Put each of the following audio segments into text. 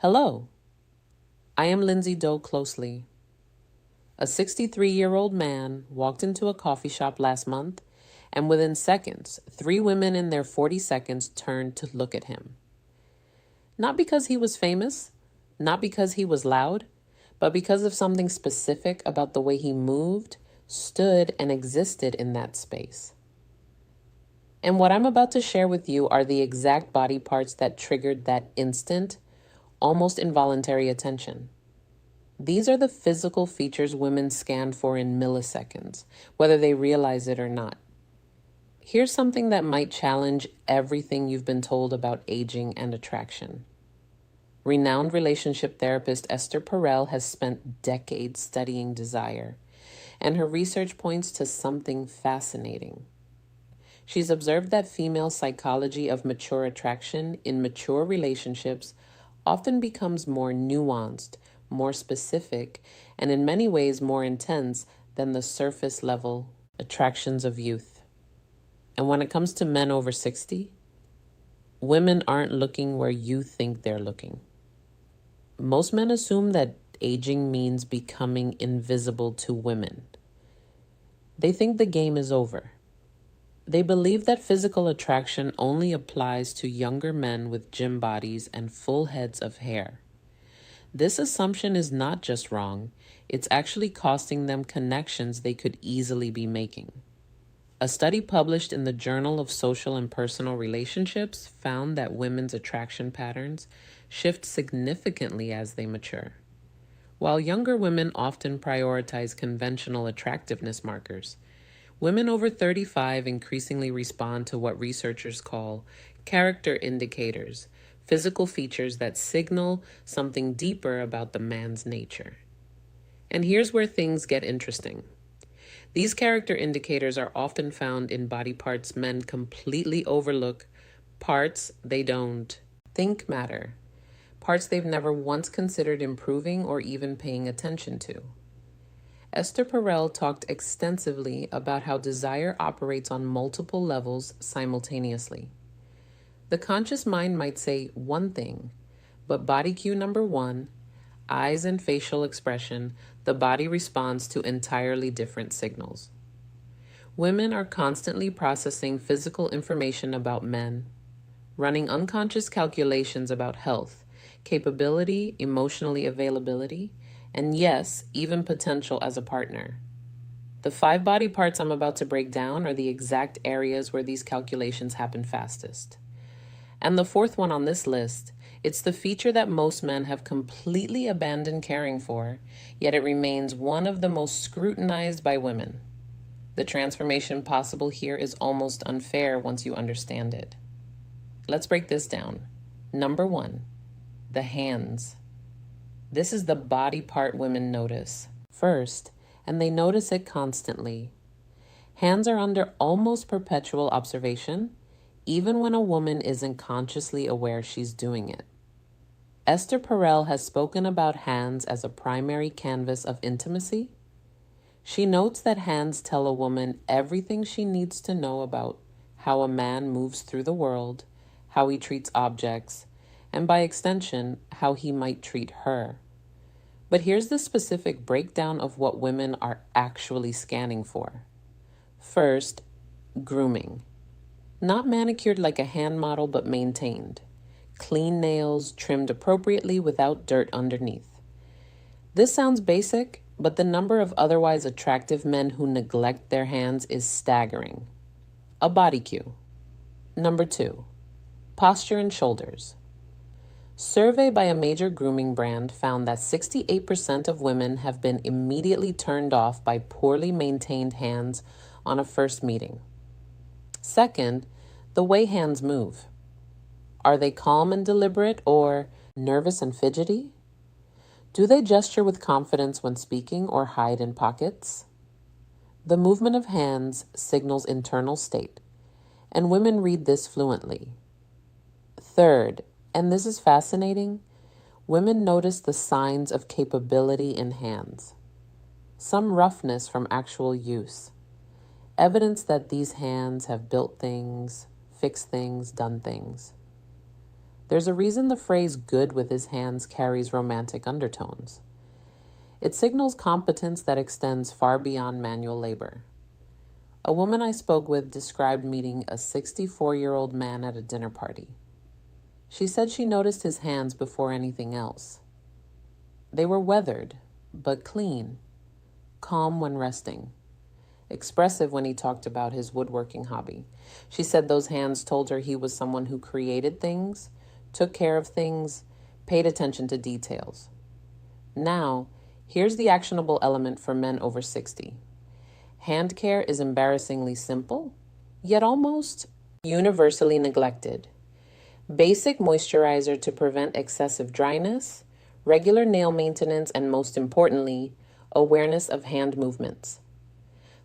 Hello, I am Lindsay Doe Closely. A 63-year-old man walked into a coffee shop last month, and within seconds, 3 women in their 40 seconds turned to look at him. Not because he was famous, not because he was loud, but because of something specific about the way he moved, stood, and existed in that space. And what I'm about to share with you are the exact body parts that triggered that instant, almost involuntary attention. These are the physical features women scan for in milliseconds, whether they realize it or not. Here's something that might challenge everything you've been told about aging and attraction. Renowned relationship therapist Esther Perel has spent decades studying desire, and her research points to something fascinating. She's observed that female psychology of mature attraction in mature relationships often becomes more nuanced, more specific, and in many ways more intense than the surface level attractions of youth. And when it comes to men over 60, women aren't looking where you think they're looking. Most men assume that aging means becoming invisible to women. They think the game is over. They believe that physical attraction only applies to younger men with gym bodies and full heads of hair. This assumption is not just wrong, it's actually costing them connections they could easily be making. A study published in the Journal of Social and Personal Relationships found that women's attraction patterns shift significantly as they mature. While younger women often prioritize conventional attractiveness markers, women over 35 increasingly respond to what researchers call character indicators, physical features that signal something deeper about the man's nature. And here's where things get interesting. These character indicators are often found in body parts men completely overlook, parts they don't think matter, parts they've never once considered improving or even paying attention to. Esther Perel talked extensively about how desire operates on multiple levels simultaneously. The conscious mind might say one thing, but body cue number 1, eyes and facial expression, the body responds to entirely different signals. Women are constantly processing physical information about men, running unconscious calculations about health, capability, emotionally availability, and yes, even potential as a partner. The 5 body parts I'm about to break down are the exact areas where these calculations happen fastest. And the 4th one on this list, it's the feature that most men have completely abandoned caring for, yet it remains one of the most scrutinized by women. The transformation possible here is almost unfair once you understand it. Let's break this down. Number 1, the hands. This is the body part women notice first, and they notice it constantly. Hands are under almost perpetual observation, even when a woman isn't consciously aware she's doing it. Esther Perel has spoken about hands as a primary canvas of intimacy. She notes that hands tell a woman everything she needs to know about how a man moves through the world, how he treats objects, and by extension, how he might treat her. But here's the specific breakdown of what women are actually scanning for. First, grooming. Not manicured like a hand model, but maintained. Clean nails, trimmed appropriately without dirt underneath. This sounds basic, but the number of otherwise attractive men who neglect their hands is staggering. A body cue. Number 2, posture and shoulders. Survey by a major grooming brand found that 68% of women have been immediately turned off by poorly maintained hands on a first meeting. Second, the way hands move. Are they calm and deliberate or nervous and fidgety? Do they gesture with confidence when speaking or hide in pockets? The movement of hands signals internal state, and women read this fluently. Third, and this is fascinating, women notice the signs of capability in hands. Some roughness from actual use. Evidence that these hands have built things, fixed things, done things. There's a reason the phrase good with his hands carries romantic undertones. It signals competence that extends far beyond manual labor. A woman I spoke with described meeting a 64-year-old man at a dinner party. She said she noticed his hands before anything else. They were weathered, but clean, calm when resting, expressive when he talked about his woodworking hobby. She said those hands told her he was someone who created things, took care of things, paid attention to details. Now, here's the actionable element for men over 60. Hand care is embarrassingly simple, yet almost universally neglected. Basic moisturizer to prevent excessive dryness, regular nail maintenance, and most importantly, awareness of hand movements.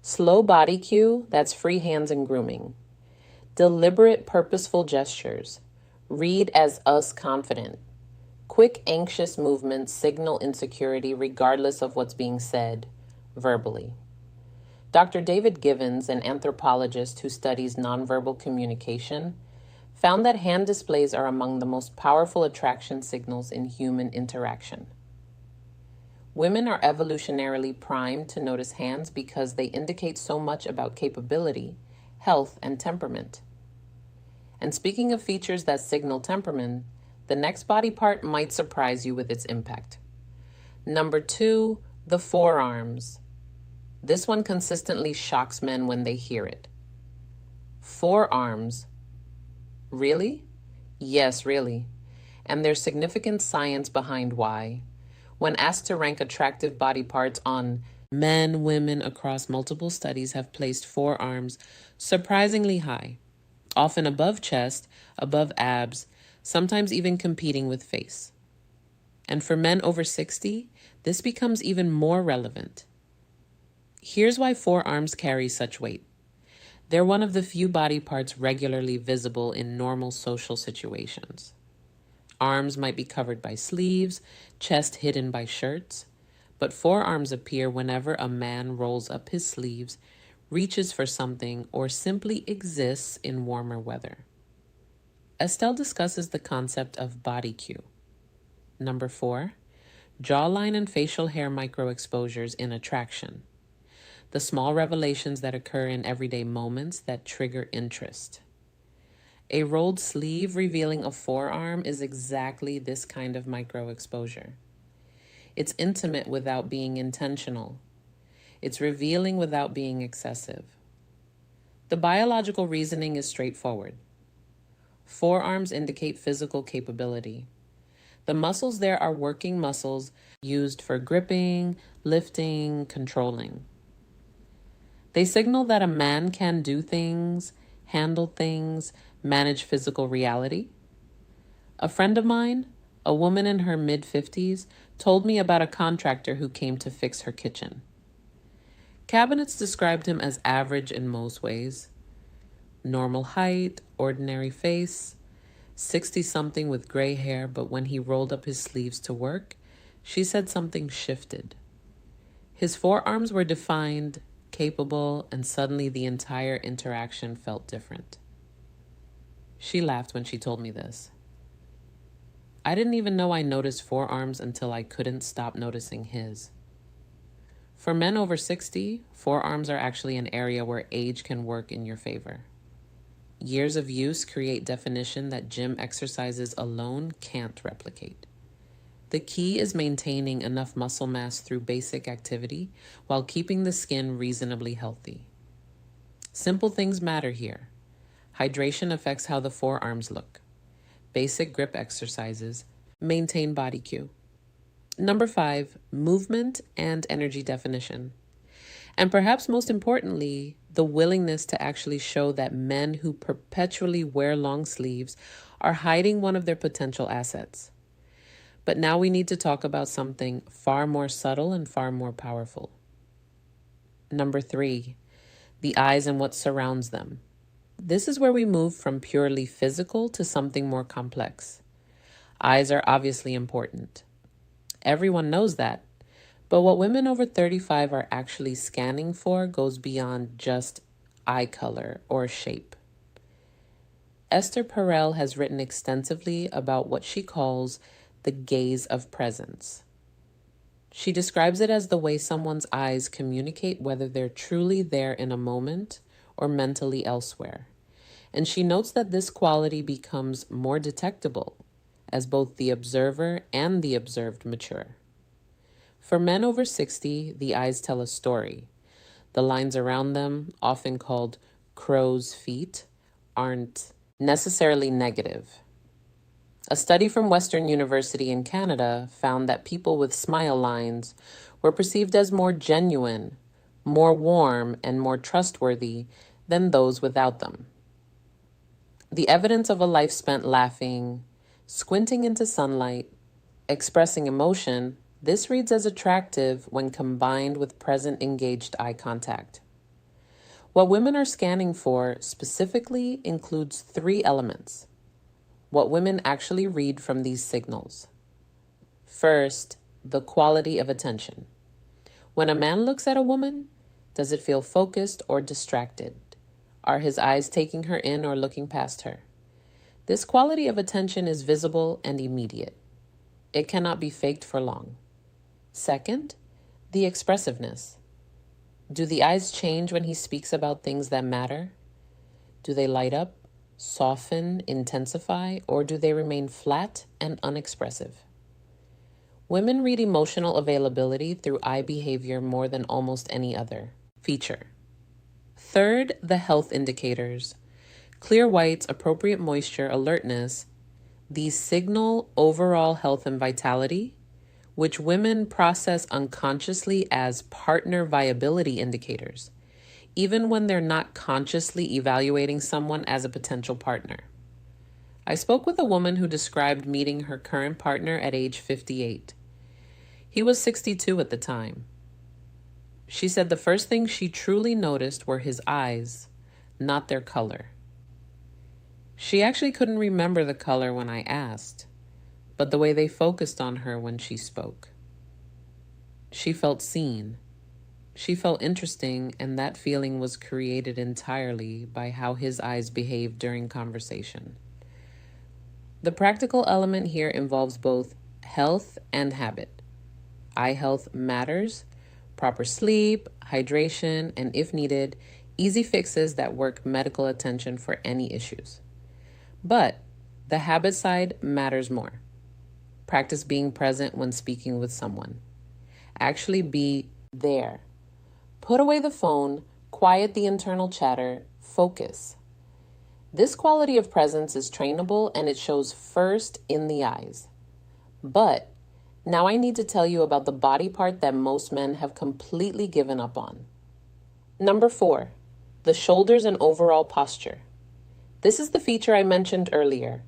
Slow body cue, that's free hands and grooming. Deliberate, purposeful gestures. Read as us confident. Quick, anxious movements signal insecurity regardless of what's being said verbally. Dr. David Givens, an anthropologist who studies nonverbal communication, found that hand displays are among the most powerful attraction signals in human interaction. Women are evolutionarily primed to notice hands because they indicate so much about capability, health, and temperament. And speaking of features that signal temperament, the next body part might surprise you with its impact. Number 2, the forearms. This one consistently shocks men when they hear it. Forearms. Really? Yes, really. And there's significant science behind why. When asked to rank attractive body parts on men, women across multiple studies have placed forearms surprisingly high, often above chest, above abs, sometimes even competing with face. And for men over 60, this becomes even more relevant. Here's why forearms carry such weight. They're one of the few body parts regularly visible in normal social situations. Arms might be covered by sleeves, chest hidden by shirts, but forearms appear whenever a man rolls up his sleeves, reaches for something, or simply exists in warmer weather. Estelle discusses the concept of body cue. Number 4, jawline and facial hair microexposures in attraction. The small revelations that occur in everyday moments that trigger interest. A rolled sleeve revealing a forearm is exactly this kind of microexposure. It's intimate without being intentional. It's revealing without being excessive. The biological reasoning is straightforward. Forearms indicate physical capability. The muscles there are working muscles used for gripping, lifting, controlling. They signal that a man can do things, handle things, manage physical reality. A friend of mine, a woman in her mid-50s, told me about a contractor who came to fix her kitchen. Cabinets described him as average in most ways. Normal height, ordinary face, 60-something with gray hair, but when he rolled up his sleeves to work, she said something shifted. His forearms were defined, capable, and suddenly the entire interaction felt different. She laughed when she told me this. I didn't even know I noticed forearms until I couldn't stop noticing his. For men over 60, forearms are actually an area where age can work in your favor. Years of use create definition that gym exercises alone can't replicate. The key is maintaining enough muscle mass through basic activity while keeping the skin reasonably healthy. Simple things matter here. Hydration affects how the forearms look. Basic grip exercises maintain body cue. Number 5, movement and energy definition. And perhaps most importantly, the willingness to actually show that men who perpetually wear long sleeves are hiding one of their potential assets. But now we need to talk about something far more subtle and far more powerful. Number 3, the eyes and what surrounds them. This is where we move from purely physical to something more complex. Eyes are obviously important. Everyone knows that. But what women over 35 are actually scanning for goes beyond just eye color or shape. Esther Perel has written extensively about what she calls the gaze of presence. She describes it as the way someone's eyes communicate whether they're truly there in a moment or mentally elsewhere. And she notes that this quality becomes more detectable as both the observer and the observed mature. For men over 60, the eyes tell a story. The lines around them, often called crow's feet, aren't necessarily negative. A study from Western University in Canada found that people with smile lines were perceived as more genuine, more warm, and more trustworthy than those without them. The evidence of a life spent laughing, squinting into sunlight, expressing emotion, this reads as attractive when combined with present engaged eye contact. What women are scanning for specifically includes 3 elements. What women actually read from these signals. First, the quality of attention. When a man looks at a woman, does it feel focused or distracted? Are his eyes taking her in or looking past her? This quality of attention is visible and immediate. It cannot be faked for long. Second, the expressiveness. Do the eyes change when he speaks about things that matter? Do they light up, soften, intensify, or do they remain flat and unexpressive? Women read emotional availability through eye behavior more than almost any other feature. Third, the health indicators. Clear whites, appropriate moisture, alertness. These signal overall health and vitality, which women process unconsciously as partner viability indicators, even when they're not consciously evaluating someone as a potential partner. I spoke with a woman who described meeting her current partner at age 58. He was 62 at the time. She said the first thing she truly noticed were his eyes, not their color. She actually couldn't remember the color when I asked, but the way they focused on her when she spoke. She felt seen. She felt interesting, and that feeling was created entirely by how his eyes behaved during conversation. The practical element here involves both health and habit. Eye health matters, proper sleep, hydration, and if needed, easy fixes that work medical attention for any issues. But the habit side matters more. Practice being present when speaking with someone. Actually be there. Put away the phone, quiet the internal chatter, focus. This quality of presence is trainable and it shows first in the eyes. But now I need to tell you about the body part that most men have completely given up on. Number 4, the shoulders and overall posture. This is the feature I mentioned earlier,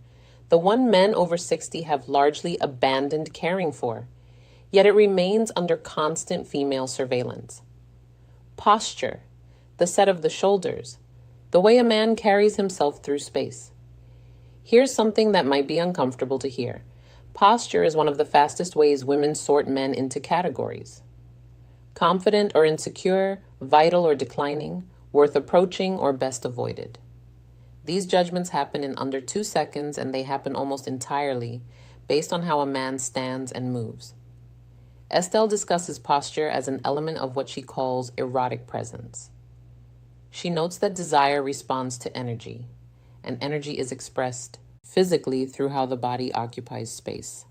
the one men over 60 have largely abandoned caring for, yet it remains under constant female surveillance. Posture, the set of the shoulders, the way a man carries himself through space. Here's something that might be uncomfortable to hear. Posture is one of the fastest ways women sort men into categories. Confident or insecure, vital or declining, worth approaching or best avoided. These judgments happen in under 2 seconds, and they happen almost entirely based on how a man stands and moves. Estelle discusses posture as an element of what she calls erotic presence. She notes that desire responds to energy, and energy is expressed physically through how the body occupies space.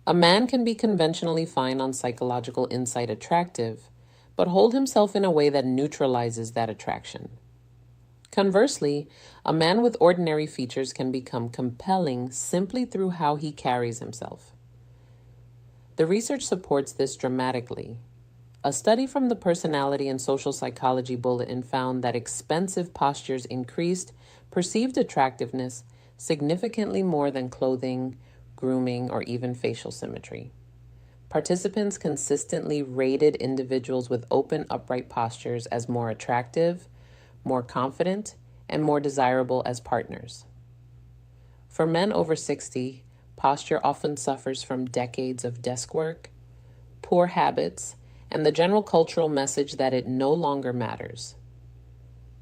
A man can be conventionally fine on psychological insight attractive, but hold himself in a way that neutralizes that attraction. Conversely, a man with ordinary features can become compelling simply through how he carries himself. The research supports this dramatically. A study from the Personality and Social Psychology Bulletin found that expensive postures increased perceived attractiveness significantly more than clothing, grooming, or even facial symmetry. Participants consistently rated individuals with open, upright postures as more attractive, more confident, and more desirable as partners. For men over 60, posture often suffers from decades of desk work, poor habits, and the general cultural message that it no longer matters.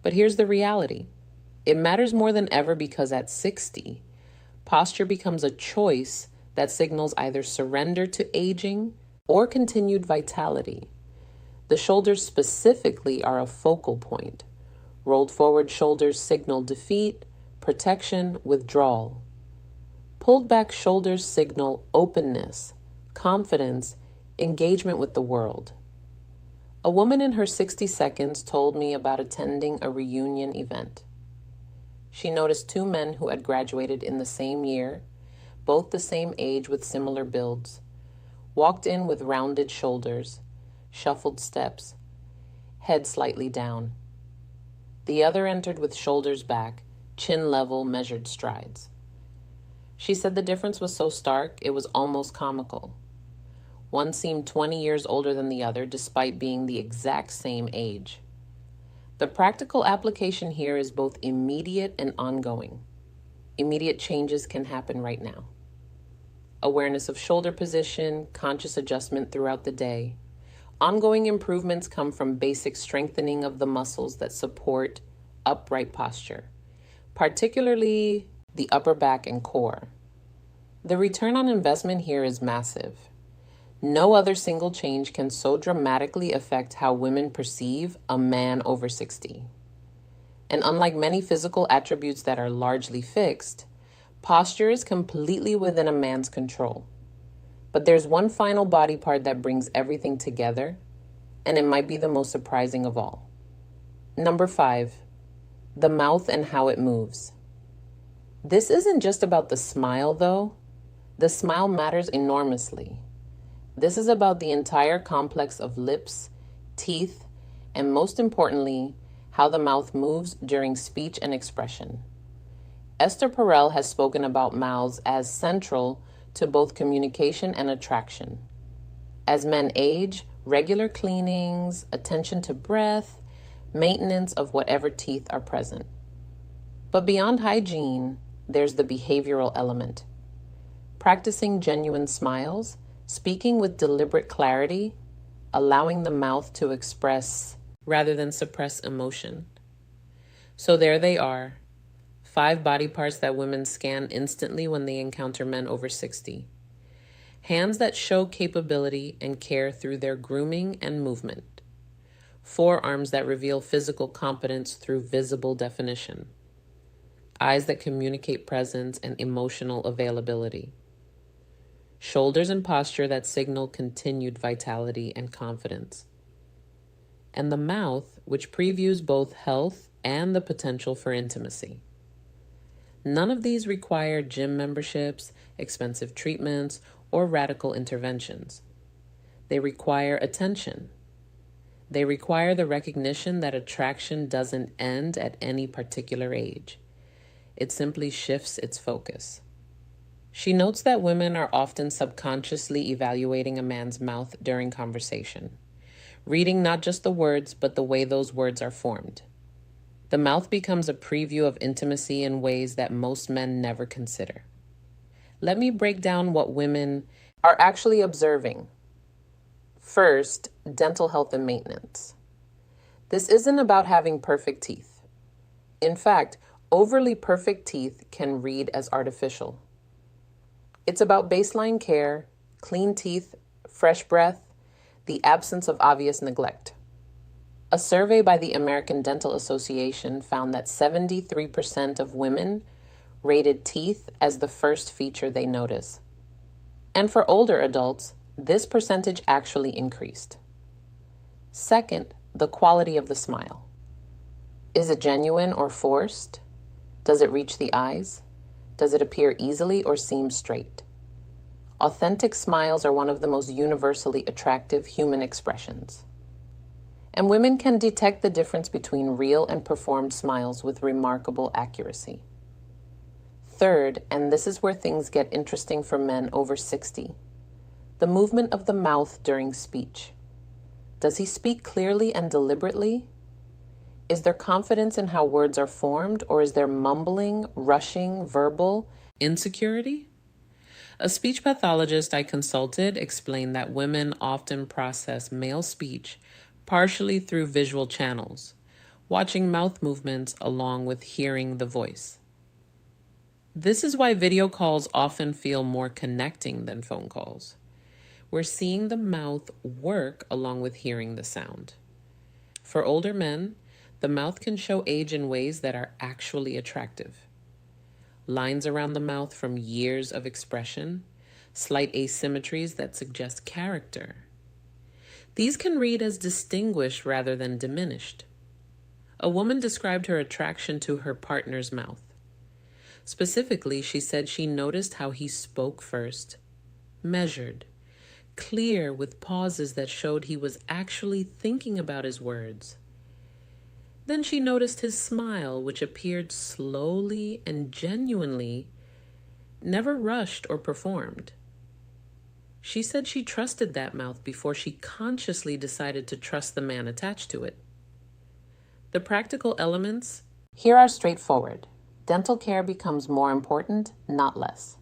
But here's the reality. It matters more than ever because at 60, posture becomes a choice that signals either surrender to aging or continued vitality. The shoulders specifically are a focal point. Rolled forward shoulders signal defeat, protection, withdrawal. Pulled back shoulders signal openness, confidence, engagement with the world. A woman in her 60 seconds told me about attending a reunion event. She noticed two men who had graduated in the same year, both the same age with similar builds, walked in with rounded shoulders, shuffled steps, head slightly down. The other entered with shoulders back, chin level, measured strides. She said the difference was so stark it was almost comical. One seemed 20 years older than the other despite being the exact same age. The practical application here is both immediate and ongoing. Immediate changes can happen right now. Awareness of shoulder position, conscious adjustment throughout the day. Ongoing improvements come from basic strengthening of the muscles that support upright posture, particularly the upper back and core. The return on investment here is massive. No other single change can so dramatically affect how women perceive a man over 60. And unlike many physical attributes that are largely fixed, posture is completely within a man's control. But there's one final body part that brings everything together, and it might be the most surprising of all. Number 5, the mouth and how it moves. This isn't just about the smile, though. The smile matters enormously. This is about the entire complex of lips, teeth, and most importantly, how the mouth moves during speech and expression. Esther Perel has spoken about mouths as central to both communication and attraction. As men age, regular cleanings, attention to breath, maintenance of whatever teeth are present. But beyond hygiene, there's the behavioral element. Practicing genuine smiles, speaking with deliberate clarity, allowing the mouth to express rather than suppress emotion. So there they are, 5 body parts that women scan instantly when they encounter men over 60. Hands that show capability and care through their grooming and movement. Forearms that reveal physical competence through visible definition. Eyes that communicate presence and emotional availability. Shoulders and posture that signal continued vitality and confidence. And the mouth, which previews both health and the potential for intimacy. None of these require gym memberships, expensive treatments, or radical interventions. They require attention. They require the recognition that attraction doesn't end at any particular age. It simply shifts its focus. She notes that women are often subconsciously evaluating a man's mouth during conversation, reading not just the words, but the way those words are formed. The mouth becomes a preview of intimacy in ways that most men never consider. Let me break down what women are actually observing. First, dental health and maintenance. This isn't about having perfect teeth. In fact, overly perfect teeth can read as artificial. It's about baseline care, clean teeth, fresh breath, the absence of obvious neglect. A survey by the American Dental Association found that 73% of women rated teeth as the first feature they notice. And for older adults, this percentage actually increased. Second, the quality of the smile. Is it genuine or forced? Does it reach the eyes? Does it appear easily or seem straight? Authentic smiles are one of the most universally attractive human expressions. And women can detect the difference between real and performed smiles with remarkable accuracy. Third, and this is where things get interesting for men over 60, the movement of the mouth during speech. Does he speak clearly and deliberately? Is there confidence in how words are formed, or is there mumbling, rushing, verbal insecurity? A speech pathologist I consulted explained that women often process male speech partially through visual channels, watching mouth movements along with hearing the voice. This is why video calls often feel more connecting than phone calls. We're seeing the mouth work along with hearing the sound. For older men, the mouth can show age in ways that are actually attractive. Lines around the mouth from years of expression, slight asymmetries that suggest character. These can read as distinguished rather than diminished. A woman described her attraction to her partner's mouth. Specifically, she said she noticed how he spoke first, measured, clear with pauses that showed he was actually thinking about his words. Then she noticed his smile, which appeared slowly and genuinely, never rushed or performed. She said she trusted that mouth before she consciously decided to trust the man attached to it. The practical elements here are straightforward. Dental care becomes more important, not less.